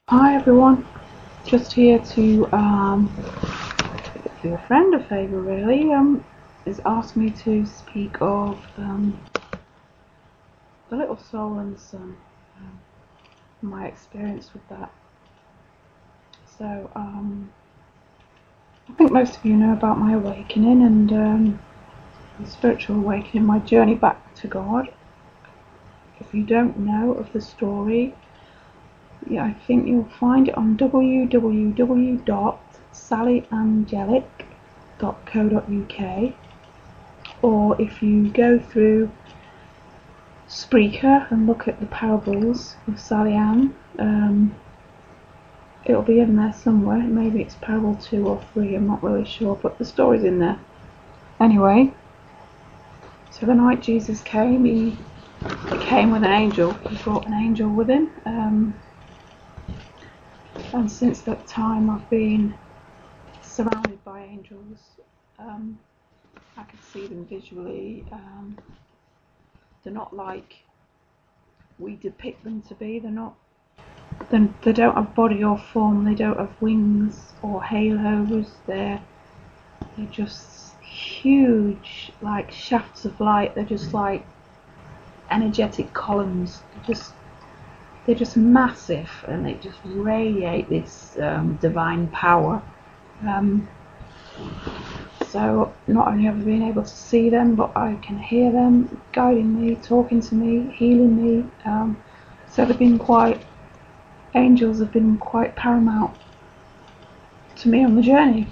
Hi everyone, just here to do a friend a favour really, is ask me to speak of the little soul and the sun, my experience with that. So I think most of you know about my awakening and the spiritual awakening, my journey back to God. If you don't know of the story, yeah, I think you'll find it on www.sallyangelic.co.uk, or if you go through Spreaker and look at the parables of Sally Ann, it'll be in there somewhere. Maybe it's parable 2 or 3, I'm not really sure, but the story's in there. Anyway, so the night Jesus came, he came with an angel. He brought an angel with him. And since that time I've been surrounded by angels. I could see them visually. They're not like we depict them to be. They don't have body or form. They don't have wings or halos. They're just huge, like shafts of light. They're just like energetic columns. They're just massive, and they just radiate this divine power. So not only have I been able to see them, but I can hear them guiding me, talking to me, healing me. So angels have been quite paramount to me on the journey,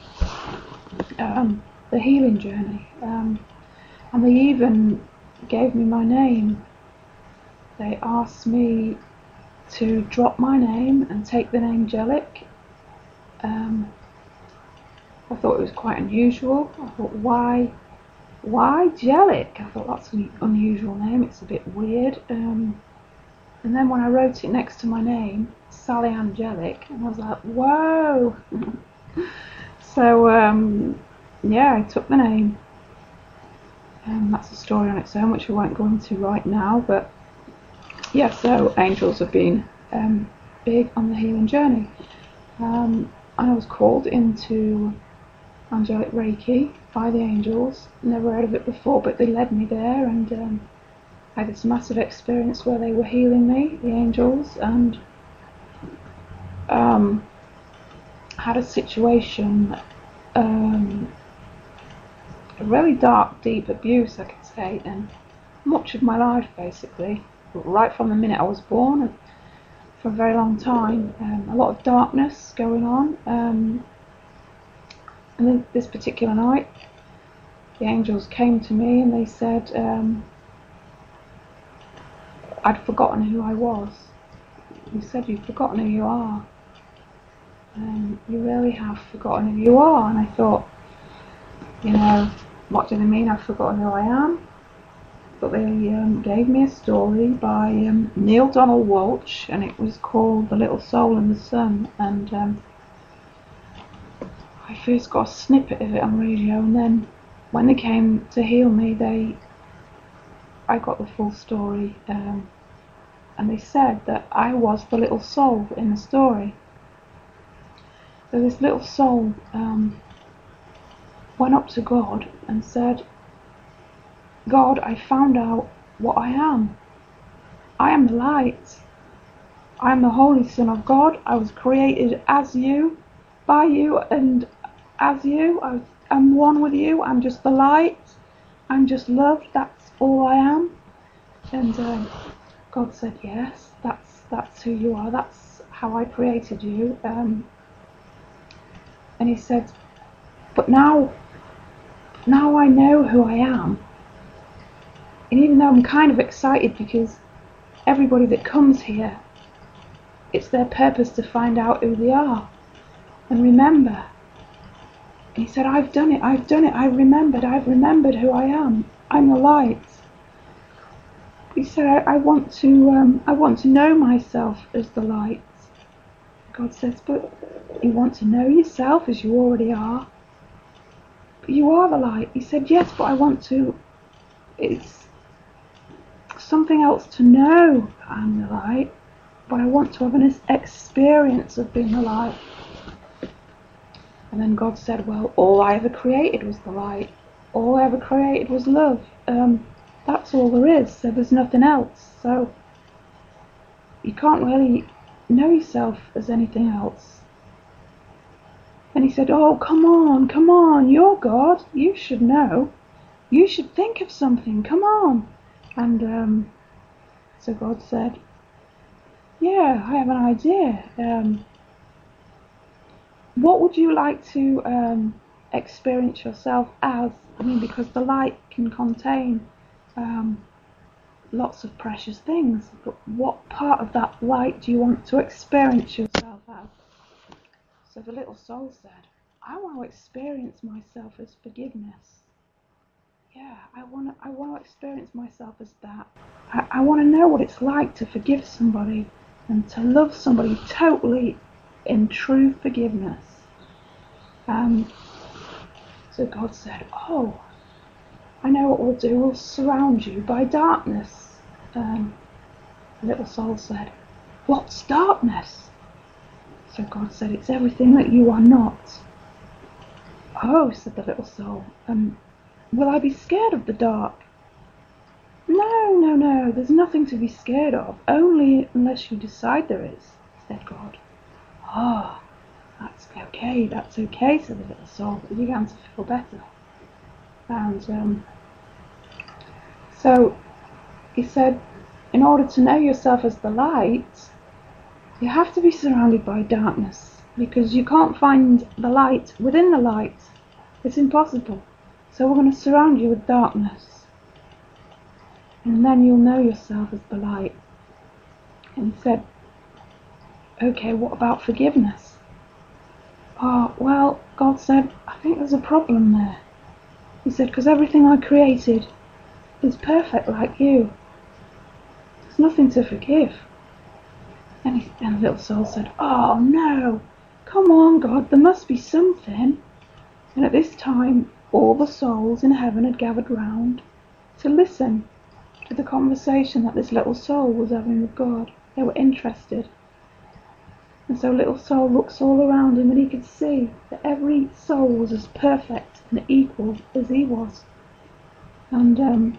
the healing journey. And they even gave me my name. They asked me to drop my name and take the name Angelic. I thought it was quite unusual. I thought, why Angelic? I thought that's an unusual name. It's a bit weird. And then when I wrote it next to my name, Sally Angelic, and I was like, whoa. So yeah, I took the name. That's a story on its own, which I won't go into right now. But yeah, so angels have been big on the healing journey. And I was called into Angelic Reiki by the angels. Never heard of it before, but they led me there, and I had this massive experience where they were healing me, the angels, and had a situation, a really dark, deep abuse, I could say, and much of my life basically, right from the minute I was born, for a very long time, a lot of darkness going on. And then this particular night, the angels came to me and they said I'd forgotten who I was. He said, you've forgotten who you are. You really have forgotten who you are. And I thought, what do they mean I've forgotten who I am? But they gave me a story by Neil Donald Walsh, and it was called The Little Soul and the Sun. And I first got a snippet of it on radio, and then when they came to heal me, I got the full story, and they said that I was the little soul in the story. So this little soul went up to God and said, God, I found out what I am. I am the light. I am the Holy Son of God. I was created as you, by you, and as you. I'm one with you. I'm just the light. I'm just love. That's all I am. And God said, yes, that's who you are. That's how I created you. And he said, but now I know who I am. And even though I'm kind of excited because everybody that comes here, it's their purpose to find out who they are and remember. And he said, I've done it, I've remembered who I am. I'm the light. He said, I want to know myself as the light. God says, but you want to know yourself as you already are. But you are the light. He said, yes, but it's something else to know I'm the light. but I want to have an experience of being the light. And then God said, well, all I ever created was the light. All I ever created was love. That's all there is, so there's nothing else. So you can't really know yourself as anything else. And he said, oh, come on, you're God. You should know. You should think of something, come on. And so God said, yeah, I have an idea. What would you like to experience yourself as? I mean, because the light can contain lots of precious things, but what part of that light do you want to experience yourself as? So the little soul said, I want to experience myself as forgiveness. Yeah, I want to experience myself as that. I want to know what it's like to forgive somebody and to love somebody totally in true forgiveness. So God said, oh, I know what we'll do. We'll surround you by darkness. The little soul said, what's darkness? So God said, it's everything that you are not. Oh, said the little soul, will I be scared of the dark? No, there's nothing to be scared of, only unless you decide there is, said God. Oh, that's okay, said the little soul. It began to feel better. And so he said, in order to know yourself as the light, you have to be surrounded by darkness, because you can't find the light within the light. It's impossible. So we're going to surround you with darkness. And then you'll know yourself as the light. And he said, okay, what about forgiveness? Oh, well, God said, I think there's a problem there. He said, because everything I created is perfect like you. There's nothing to forgive. And the little soul said, oh no, come on God, there must be something. And at this time, all the souls in heaven had gathered round to listen to the conversation that this little soul was having with God. They were interested. And so little soul looks all around him, and he could see that every soul was as perfect and equal as he was. And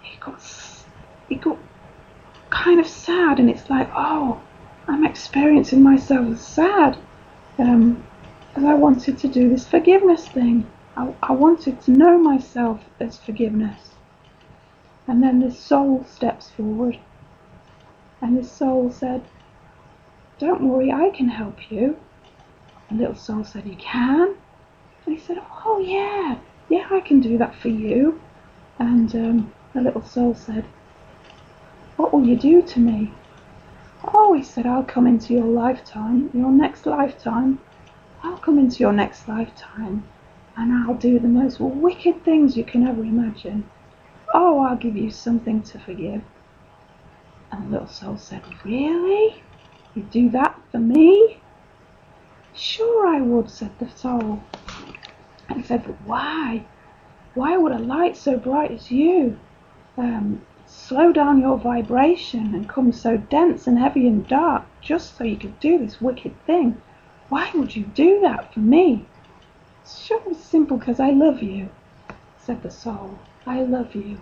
he got kind of sad, and it's like, oh, I'm experiencing myself as sad. As I wanted to do this forgiveness thing. I wanted to know myself as forgiveness. And then this soul steps forward. And this soul said, don't worry, I can help you. And little soul said, you can? And he said, oh yeah, I can do that for you. And the little soul said, what will you do to me? Oh, he said, I'll come into your lifetime, your next lifetime. I'll come into your next lifetime, and I'll do the most wicked things you can ever imagine. Oh, I'll give you something to forgive. And the little soul said, really? You'd do that for me? Sure I would, said the soul. And he said, but why? Why would a light so bright as you slow down your vibration and come so dense and heavy and dark just so you could do this wicked thing? Why would you do that for me? Sure, it's simple, because I love you, said the soul. I love you.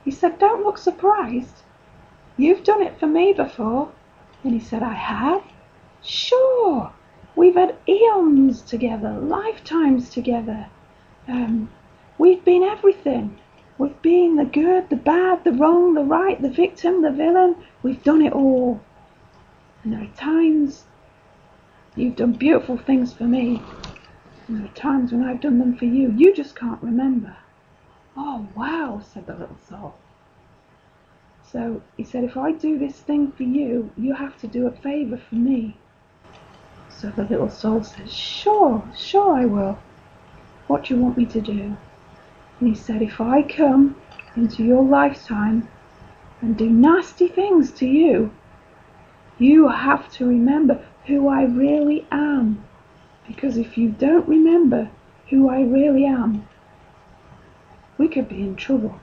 He said, don't look surprised. You've done it for me before. And he said, I have? Sure. We've had eons together, lifetimes together. We've been everything. We've been the good, the bad, the wrong, the right, the victim, the villain. We've done it all. And there are times you've done beautiful things for me, and there are times when I've done them for you. You just can't remember. Oh, wow, said the little soul. So he said, if I do this thing for you, you have to do a favour for me. So the little soul says, sure I will. What do you want me to do? And he said, if I come into your lifetime and do nasty things to you, you have to remember who I really am. Because if you don't remember who I really am, we could be in trouble.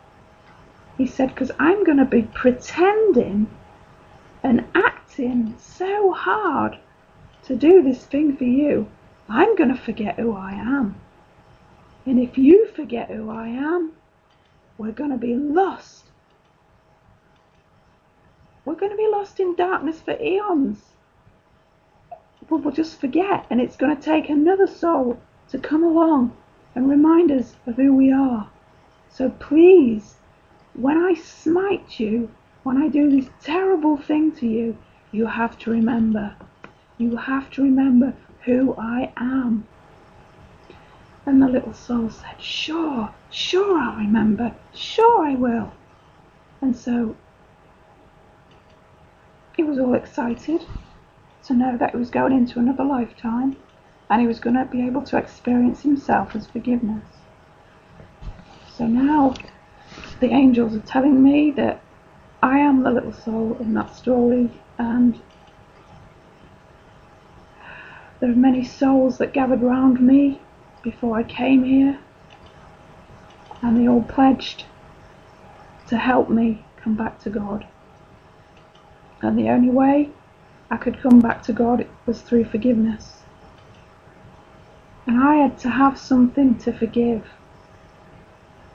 He said, because I'm going to be pretending and acting so hard to do this thing for you, I'm going to forget who I am. And if you forget who I am, we're going to be lost. We're going to be lost in darkness for eons. We'll just forget, and it's going to take another soul to come along and remind us of who we are. So please, when I smite you, when I do this terrible thing to you, you have to remember. You have to remember who I am. And the little soul said, sure I'll remember. Sure I will. And so he was all excited to know that he was going into another lifetime and he was going to be able to experience himself as forgiveness. So now the angels are telling me that I am the little soul in that story, and there are many souls that gathered round me before I came here, and they all pledged to help me come back to God. And the only way I could come back to God was through forgiveness. And I had to have something to forgive.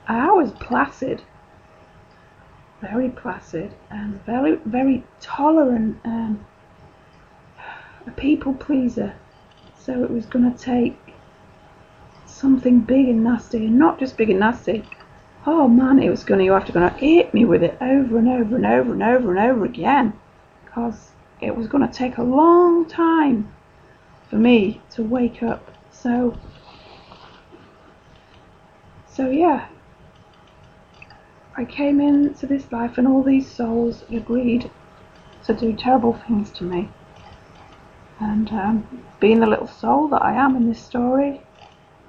I was placid, very placid, and very, very tolerant, and a people pleaser. So it was going to take something big and nasty, and not just big and nasty. Oh man, it was going to hit me with it over and over and over and over and over again, because it was going to take a long time for me to wake up. So yeah, I came into this life, and all these souls agreed to do terrible things to me. And being the little soul that I am in this story,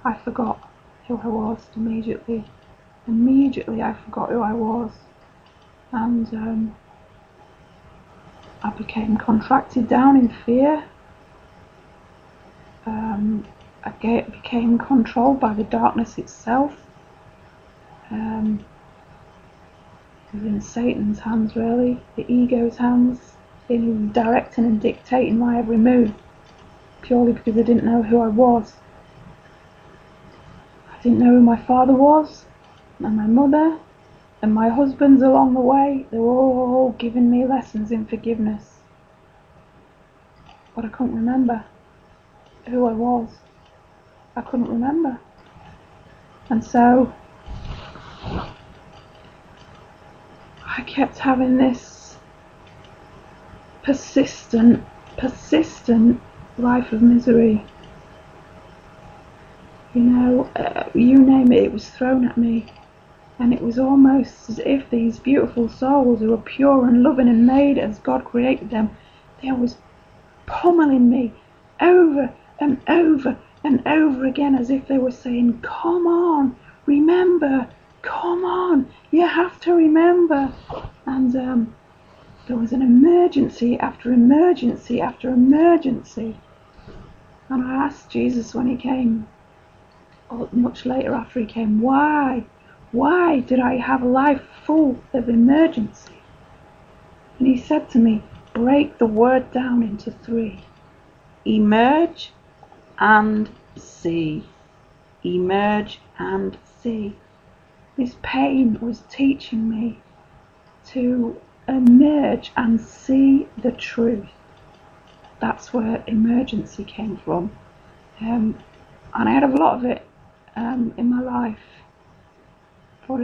I forgot who I was immediately. Immediately I forgot who I was. And I became contracted down in fear. I became controlled by the darkness itself. It was in Satan's hands, really, the ego's hands. He was directing and dictating my every move, purely because I didn't know who I was. I didn't know who my father was, and my mother, and my husbands along the way. They were all giving me lessons in forgiveness. But I couldn't remember who I was. I couldn't remember. And so I kept having this persistent life of misery. You know, you name it, it was thrown at me. And it was almost as if these beautiful souls who were pure and loving and made as God created them, they was pummeling me over and over and over again, as if they were saying, come on, remember, come on, you have to remember. And there was an emergency after emergency after emergency. And I asked Jesus when he came, or much later after he came, why did I have a life full of emergency? And he said to me, break the word down into 3. Emerge and see. Emerge and see. This pain was teaching me to emerge and see the truth. That's where emergency came from. And I had a lot of it in my life. But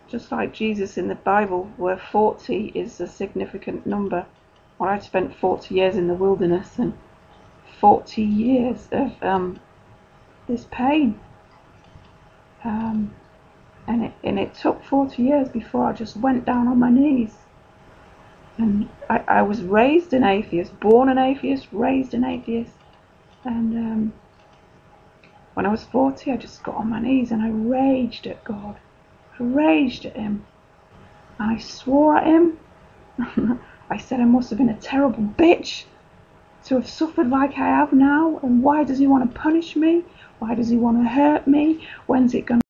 just like Jesus in the Bible, where 40 is a significant number, well, I'd spent 40 years in the wilderness and 40 years of this pain. And it took 40 years before I just went down on my knees. And I was raised an atheist, born an atheist, raised an atheist. And when I was 40, I just got on my knees and I raged at God. I raged at him. And I swore at him. I said I must have been a terrible bitch to have suffered like I have now. And why does he want to punish me? Why does he want to hurt me? When's it going to